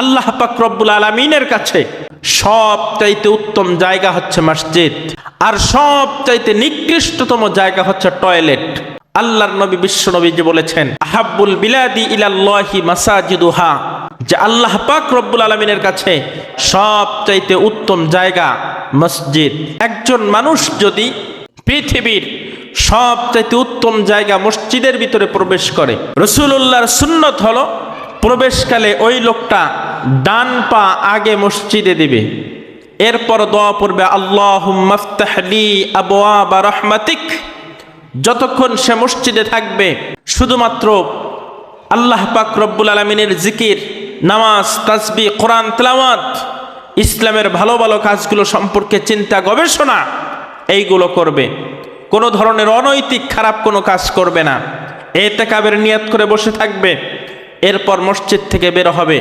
আল্লাহ পাক রব্বুল আলামিনের কাছে সবচাইতে উত্তম জায়গা হচ্ছে মসজিদ, আর সবচাইতে নিকৃষ্টতম জায়গা হচ্ছে টয়লেট। আল্লাহর নবী বিশ্ব নবীজি বলেছেন, আহাব্বুল বিলাদি ইলাল্লাহি মাসাজিদুহা, যে আল্লাহ পাক রব্বুল আলামিনের কাছে সবচাইতে উত্তম জায়গা মসজিদ। একজন মানুষ যদি পৃথিবীর সবচাইতে উত্তম জায়গা মসজিদের ভিতরে প্রবেশ করে, রাসূলুল্লাহর সুন্নত হলো প্রবেশকালে ওই লোকটা ডান পা আগে মসজিদে দিবে, এরপর দোয়া পড়বে আল্লাহুম্মা ইফতাহ লি আবওয়াবা রাহমাতিক। যতক্ষণ সে মসজিদে থাকবে শুধুমাত্র আল্লাহ পাক রব্বুল আলামিনের জিকির, নামাজ, তাসবিহ, কোরআন তেলাওয়াত, ইসলামের ভালো ভালো কাজগুলো সম্পর্কে চিন্তা গবেষণা এইগুলো করবে। কোনো ধরনের অনৈতিক খারাপ কোনো কাজ করবে না, ইতিকাফের নিয়ত করে বসে থাকবে। এরপর মসজিদ থেকে বের হবে।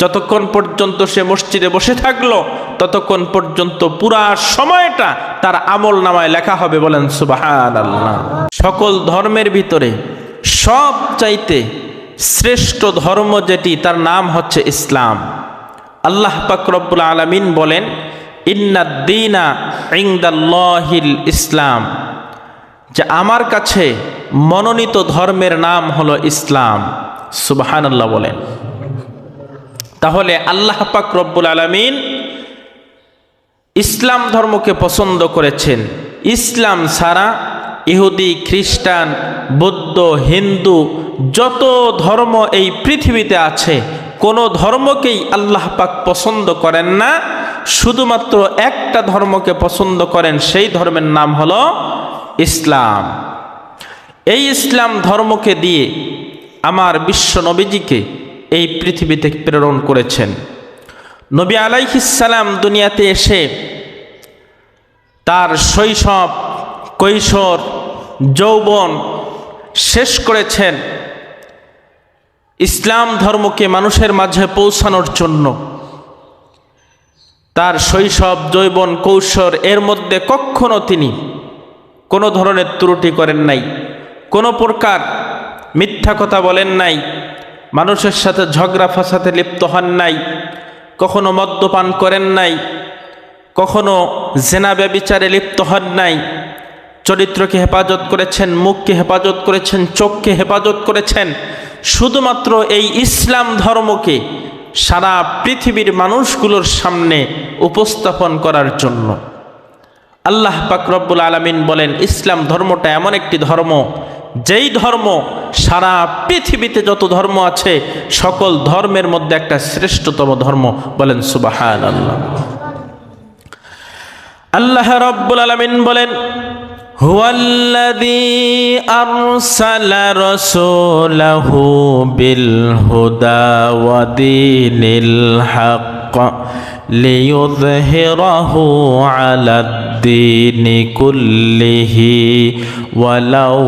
যতক্ষণ পর্যন্ত সে মসজিদে বসে থাকলো ততক্ষণ পর্যন্ত পুরা সময়টা তার আমল নামায় লেখা হবে। বলেন সুবহানাল্লাহ। সকল ধর্মের ভিতরে সবচাইতে শ্রেষ্ঠ ধর্ম যেটি, তার নাম হচ্ছে ইসলাম। আল্লাহ পাক রব্বুল আলামিন বলেন, ইন্নাদ দীনা ইনদাল্লাহিল ইসলাম, যে আমার কাছে মনোনীত ধর্মের নাম হলো ইসলাম। সুবহানাল্লাহ বলেন। তাহলে আল্লাহ পাক রব্বুল আলামিন ইসলাম ধর্মকে পছন্দ করেছেন। ইসলাম ছাড়া ইহুদি, খ্রিস্টান, বৌদ্ধ, হিন্দু যত ধর্ম এই পৃথিবীতে আছে কোনো ধর্মকেই আল্লাহ পাক পছন্দ করেন না। শুধুমাত্র একটা ধর্মকে পছন্দ করেন, সেই ধর্মের নাম হলো ইসলাম। এই ইসলাম ধর্মকে দিয়ে আমার বিশ্ব নবীজিকে এই পৃথিবীতে প্রেরণ করেছেন। নবী আলাইহিস সালাম দুনিয়াতে এসে তার শৈশব, কৈশোর, যৌবন শেষ করেছেন ইসলাম ধর্মকে মানুষের মাঝে পৌঁছানোর জন্য। তার শৈশব, যৌবন, কৈশোর এর মধ্যে কখনো তিনি কোনো ধরনের ত্রুটি করেন নাই, কোনো প্রকার মিথ্যা কথা বলেন নাই, মানুষের সাথে ঝগড়া ফাসাদে লিপ্ত হন নাই, কখনো মদ্যপান করেন নাই, কখনো জেনা ব্যভিচারে লিপ্ত হন নাই। চরিত্রকে হেফাজত করেছেন, মুখকে হেফাজত করেছেন, চোখকে হেফাজত করেছেন, শুধুমাত্র এই ইসলাম ধর্মকে সারা পৃথিবীর মানুষগুলোর সামনে উপস্থাপন করার জন্য। আল্লাহ পাক রব্বুল আলামিন বলেন, ইসলাম ধর্মটা এমন একটি ধর্ম, যেই ধর্ম সারা পৃথিবীতে যত ধর্ম আছে সকল ধর্মের মধ্যে একটা শ্রেষ্ঠতম ধর্ম। বলেন সুবহানাল্লাহ। আল্লাহ রাব্বুল আলামিন বলেন, হুয়াল্লাযী আরসালা রাসূলাহু বিল হুদা ওয়া দীনিল হক লিইয়ুযহিরাহু আলাদ-দীনি কুল্লিহি ওয়ালাউ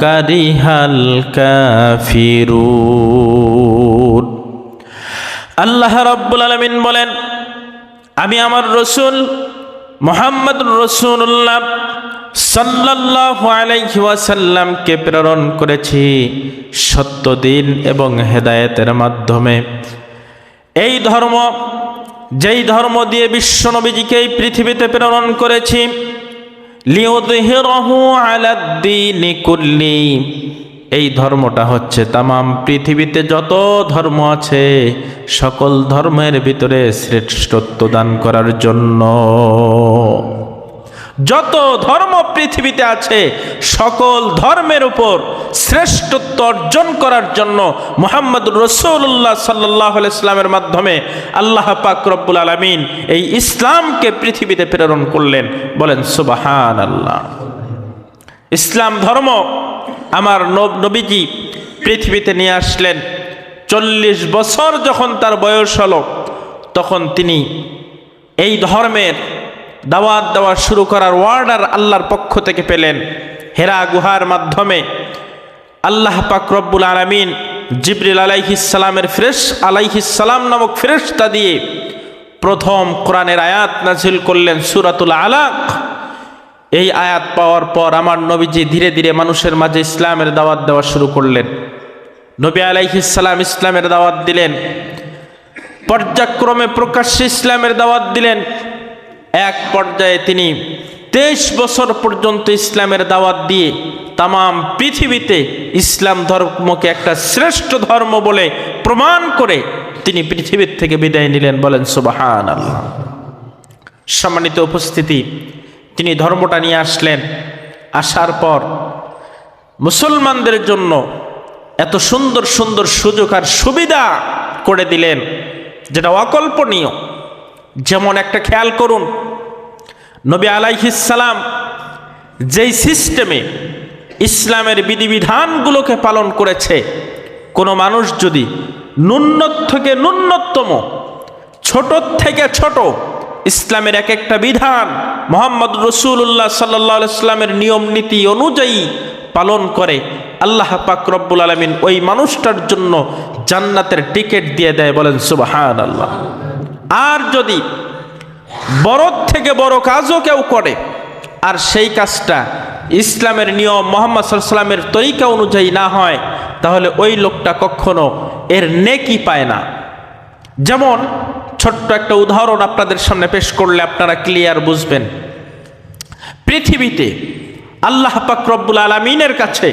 কারিহাল কাফিরুন। আল্লাহ রাব্বুল আলামিন বলেন, আমি আমার রাসূল মুহাম্মদুর রাসূলুল্লাহ সাল্লাল্লাহু আলাইহি ওয়াসাল্লামকে প্রেরণ করেছি সত্য দিন এবং হেদায়েতের মাধ্যমে। এই ধর্ম, যেই ধর্ম দিয়ে বিশ্ব নবীজিকে এই পৃথিবীতে প্রেরণ করেছি, লিইয়ুযহিরাহু আলাদ-দীনি কুল্লি, এই ধর্মটা হচ্ছে তামাম পৃথিবীতে যত ধর্ম আছে সকল ধর্মের ভিতরে শ্রেষ্ঠত্ব দান করার জন্য। যত ধর্ম পৃথিবীতে আছে সকল ধর্মের উপর শ্রেষ্ঠত্ব অর্জন করার জন্য মুহাম্মদুর রাসূলুল্লাহ সাল্লাল্লাহু আলাইহি ওয়াসাল্লামের মাধ্যমে আল্লাহ পাক রব্বুল আলামিন এই ইসলামকে পৃথিবীতে প্রেরণ করলেন। বলেন সুবহানাল্লাহ। ইসলাম ধর্ম আমার নবীজি পৃথিবীতে নিয়ে আসলেন। 40 বছর যখন তার বয়স হলো তখন তিনি এই ধর্মের দাওয়াত দেওয়া শুরু করার অর্ডার আল্লাহর পক্ষ থেকে পেলেন। হেরা গুহার মাধ্যমে আল্লাহ পাক রব্বুল আলামিন জিবরিল আলাইহিস সালাম নামক ফেরেশতা দিয়ে প্রথম কোরআনের আয়াত নাজিল করলেন, সূরাতুল আলাক। এই আয়াত পাওয়ার পর আমার নবীজি ধীরে ধীরে মানুষের মাঝে ইসলামের দাওয়াত দেওয়া শুরু করলেন। নবী আলাইহিস সালাম ইসলামের দাওয়াত দিলেন। পর্যায়ক্রমে প্রকাশ্যে ইসলামের দাওয়াত দিলেন। এক পর্যায়ে তিনি 23 বছর পর্যন্ত ইসলামের দাওয়াত দিয়ে তাম পৃথিবীতে ইসলাম ধর্মকে একটা শ্রেষ্ঠ ধর্ম বলে প্রমাণ করে তিনি পৃথিবীর থেকে বিদায় নিলেন। বলেন সুবহানাল্লাহ। সম্মানিত উপস্থিতি, তিনি ধর্মটা নিয়ে আসলেন। আসার পর মুসলমানদের জন্য এত সুন্দর সুন্দর সুযোগ আর সুবিধা করে দিলেন যেটা অকল্পনীয়। যেমন একটা খেয়াল করুন, নবী আলাইহিস সালাম যেই সিস্টেমে ইসলামের বিধিবিধানগুলোকে পালন করেছে, কোনো মানুষ যদি ন্যূনত থেকে ন্যূনতম, ছোট থেকে ছোট ইসলামের এক একটা বিধান মুহাম্মদ রাসূলুল্লাহ সাল্লাল্লাহু আলাইহি ওয়াসাল্লামের নিয়ম নীতি অনুযায়ী পালন করে, আল্লাহ পাক রব্বুল আলামিন ওই মানুষটার জন্য জান্নাতের টিকিট দিয়ে দেয়। বলেন সুবহানাল্লাহ। আর যদি বড় থেকে বড় কাজও কেউ করে আর সেই কাজটা ইসলামের নিয়ম মুহাম্মদ সাল্লাল্লাহু আলাইহি ওয়াসাল্লামের তরিকা অনুযায়ী না হয়, তাহলে ওই লোকটা কখনো এর নেকি পায় না। যেমন ছোট্ট একটা উদাহরণ আপনাদের সামনে পেশ করলে আপনারা ক্লিয়ার বুঝবেন। পৃথিবীতে আল্লাহ পাক রব্বুল আলামিনের কাছে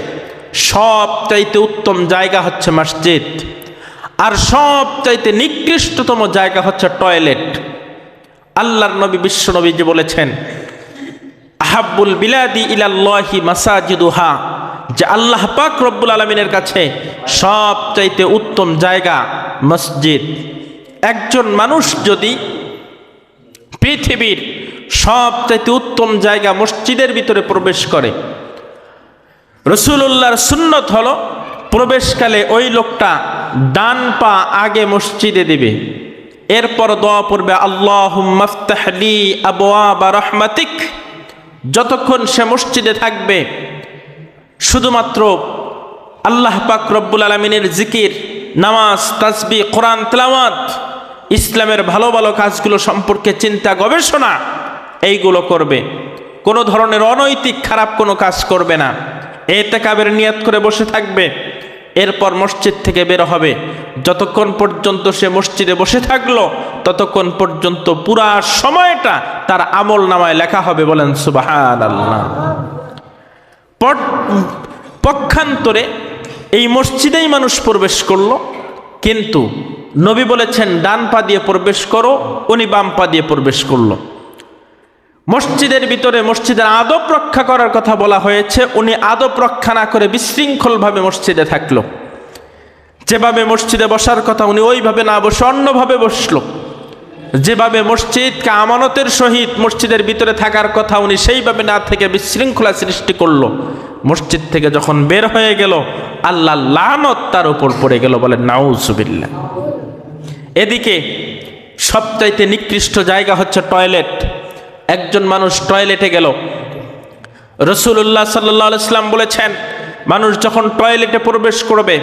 সবচাইতে উত্তম জায়গা হচ্ছে মসজিদ, আর সবচাইতে নিকৃষ্টতম জায়গা হচ্ছে টয়লেট। আল্লাহর নবী বিশ্ব নবী যে বলেছেন, আহাব্বুল বিলাদি ইলাল্লাহি মাসাজিদুহা, যে আল্লাহ পাক রব্বুল আলামিনের কাছে সবচাইতে উত্তম জায়গা মসজিদ। একজন মানুষ যদি পৃথিবীর সবচাইতে উত্তম জায়গা মসজিদের ভিতরে প্রবেশ করে, রাসূলুল্লাহর সুন্নত হলো প্রবেশকালে ওই লোকটা ডান পা আগে মসজিদে দিবে, এরপর দোয়া পড়বে আল্লাহুম্মা ইফতাহ লি আবওয়াবা রাহমাতিক। যতক্ষণ সে মসজিদে থাকবে শুধুমাত্র আল্লাহ পাক রব্বুল আলামিনের জিকির, নামাজ, তাসবিহ, কোরআন তেলাওয়াত, ইসলামের ভালো ভালো কাজগুলো সম্পর্কে চিন্তা গবেষণা এইগুলো করবে। কোনো ধরনের অনৈতিক খারাপ কোনো কাজ করবে না। ইতিকাফের নিয়ত করে বসে থাকবে। এরপর মসজিদ থেকে বের হবে। যতক্ষণ পর্যন্ত সে মসজিদে বসে থাকলো ততক্ষণ পর্যন্ত পুরা সময়টা তার আমল নামায় লেখা হবে। বলেন সুবহানাল্লাহ। পক্ষান্তরে এই মসজিদেই মানুষ প্রবেশ করলো, কিন্তু নবী বলেছেন ডান পা দিয়ে প্রবেশ করো, উনি বাম পা দিয়ে প্রবেশ করলো। মসজিদের ভিতরে মসজিদের আদব রক্ষা করার কথা বলা হয়েছে, উনি আদব রক্ষা না করে বিশৃঙ্খলভাবে মসজিদে থাকলো। যেভাবে মসজিদে বসার কথা উনি ওইভাবে না বসে অন্যভাবে বসলো। যেভাবে মসজিদকে আমানতের সহিত মসজিদের ভিতরে থাকার কথা উনি সেইভাবে না থেকে বিশৃঙ্খলা সৃষ্টি করলো। মসজিদ থেকে যখন বের হয়ে গেল, আল্লাহ লানত তার উপর পড়ে গেল। বলেন নাউজুবিল্লাহ। এদিকে সবচাইতে নিকৃষ্ট জায়গা হচ্ছে টয়লেট। একজন মানুষ টয়লেটে গেল, রাসূলুল্লাহ সাল্লাল্লাহু আলাইহি ওয়াসাল্লাম বলেছেন, মানুষ যখন টয়লেটে প্রবেশ করবে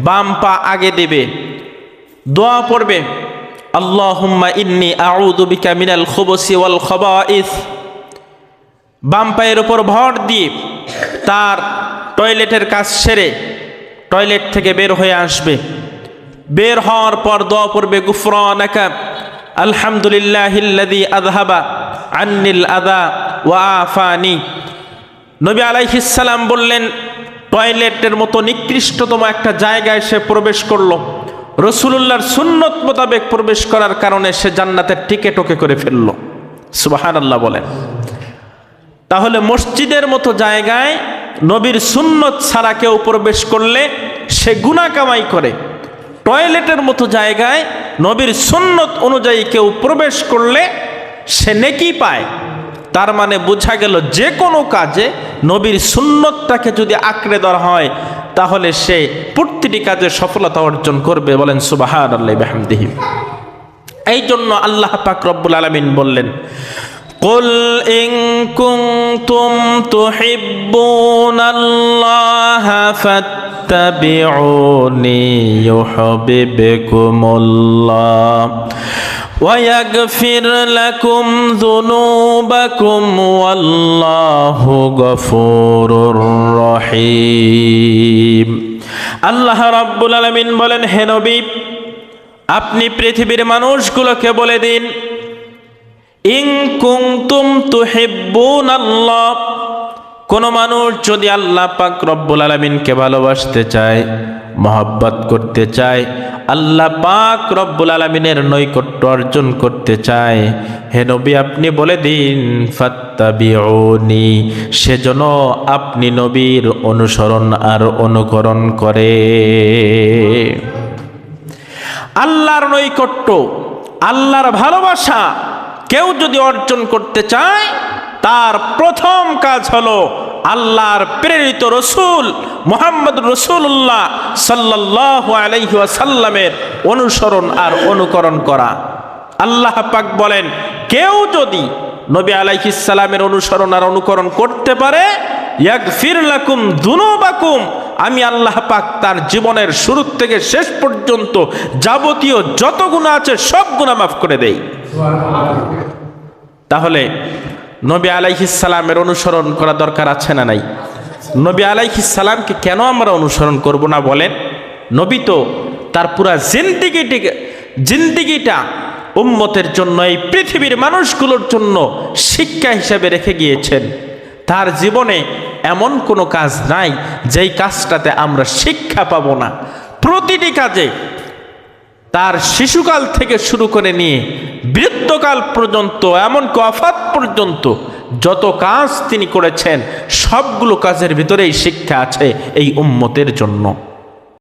বাম পা আগে দিবে, দোয়া পড়বে আল্লাহুম্মা ইন্নী আউযু বিকা মিনাল খুবুসি ওয়াল খাবাইস। বাম পায়ের উপর ভর দিয়ে তার টয়লেটের কাজ সেরে টয়লেট থেকে বের হয়ে আসবে। বের হওয়ার পর দোয়া পড়বে গুফরানাকা আলহামদুলিল্লাহিল্লাযী আযহাবা আন্নিল আযা ওয়া আফানি। নবী আলাইহিস সালাম বললেন, টয়লেটের মতো নিকৃষ্টতম একটা জায়গায় সে প্রবেশ করলো, রাসূলুল্লাহর সুন্নত মোতাবেক প্রবেশ করার কারণে সে জান্নাতের টিকিট ওকে করে ফেললো। সুবহানাল্লাহ বলেন। তাহলে মসজিদের মতো জায়গায় নবীর সুন্নত ছাড়া কেউ প্রবেশ করলে সে গুনাহ কামাই করে, টয়লেটের মতো জায়গায় নবীর সুন্নত অনুযায়ী কেউ প্রবেশ করলে সে নেকি পায়। তার মানে বোঝা গেল যে কোনো কাজে নবীর সুন্নতটাকে যদি আঁকড়ে ধরা হয় তাহলে সে প্রতিটি কাজে সফলতা অর্জন করবে। বলেন সুবহানাল্লাহি বিহামদিহি। এই জন্য আল্লাহ পাক রব্বুল আলামিন বললেন, কুল ইন কুনতুম তুহিব্বুনাল্লাহা ফাত্তাবিউনি ইউহিব্বুকুমুল্লাহ ওয়া ইয়াগফির লাকুম যুনুবাকুম ওয়াল্লাহু গফুরুর রহিম। আল্লাহ রাব্বুল আলামিন বলেন, হে নবী, আপনি পৃথিবীর মানুষগুলোকে বলে দিন, ইন কুনতুম তুহিব্বুনাল্লাহ, কোন মানুষ যদি আল্লাহ পাক রব্বুল আলামিনকে ভালোবাসতে চায়, মহব্বত করতে চায়, আল্লাহ পাক রব্বুল আলামিনের নৈকট্য অর্জন করতে চায়, হে নবী আপনি বলে দিন ফাত্তাবিউনি, সেজন্য আপনি নবীর অনুসরণ আর অনুকরণ করে। আল্লাহর নৈকট্য, আল্লাহর ভালোবাসা কেউ যদি অর্জন করতে চায়, তার প্রথম কাজ হলো আল্লাহর প্রেরিত রসুল মুহাম্মদ রাসূলুল্লাহ সাল্লাল্লাহু আলাইহি ওয়াসাল্লামের অনুসরণ আর অনুকরণ করা। আল্লাহ পাক বলেন, কেউ যদি নবী আলাইহিস সালামের অনুসরণ আর অনুকরণ করতে পারে, ইয়াগফির লাকুম যুনুবাকুম, আমি আল্লাহ পাক তার জীবনের শুরু থেকে শেষ পর্যন্ত যাবতীয় যত গুনাহ আছে সব গুনাহ মাফ করে দেই। তাহলে নবী আলাইহিস সালামের অনুসরণ করা দরকার আছে না নাই? নবী আলাইহিস সালামকে কেন আমরা অনুসরণ করব না বলেন? নবী তো তার পুরা জিন্দিগিটা উম্মতের জন্য, এই পৃথিবীর মানুষগুলোর জন্য শিক্ষা হিসেবে রেখে গিয়েছেন। তার জীবনে এমন কোনো কাজ নাই যেই কাজটাতে আমরা শিক্ষা পাবো না। প্রতিটি কাজে তার শিশুকাল থেকে শুরু করে নিয়ে বৃদ্ধকাল পর্যন্ত, এমনকি ওয়াফাত পর্যন্ত যত কাজ তিনি করেছেন, সবগুলো কাজের ভিতরেই শিক্ষা আছে এই উম্মতের জন্য।